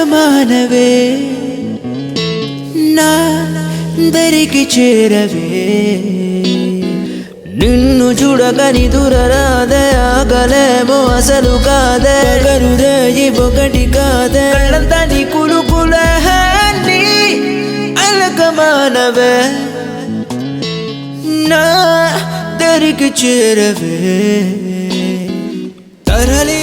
అలకమానవే నా దరికి చేరవే నిన్ను చూడగని దూరరాదే ఆగలేమో అసలు కాదే గరురేయి ఒకటి కాదే కళ్ళంతా నీ కులుకులే నీ అలకమానవే నా దరికి చేరవే తరలి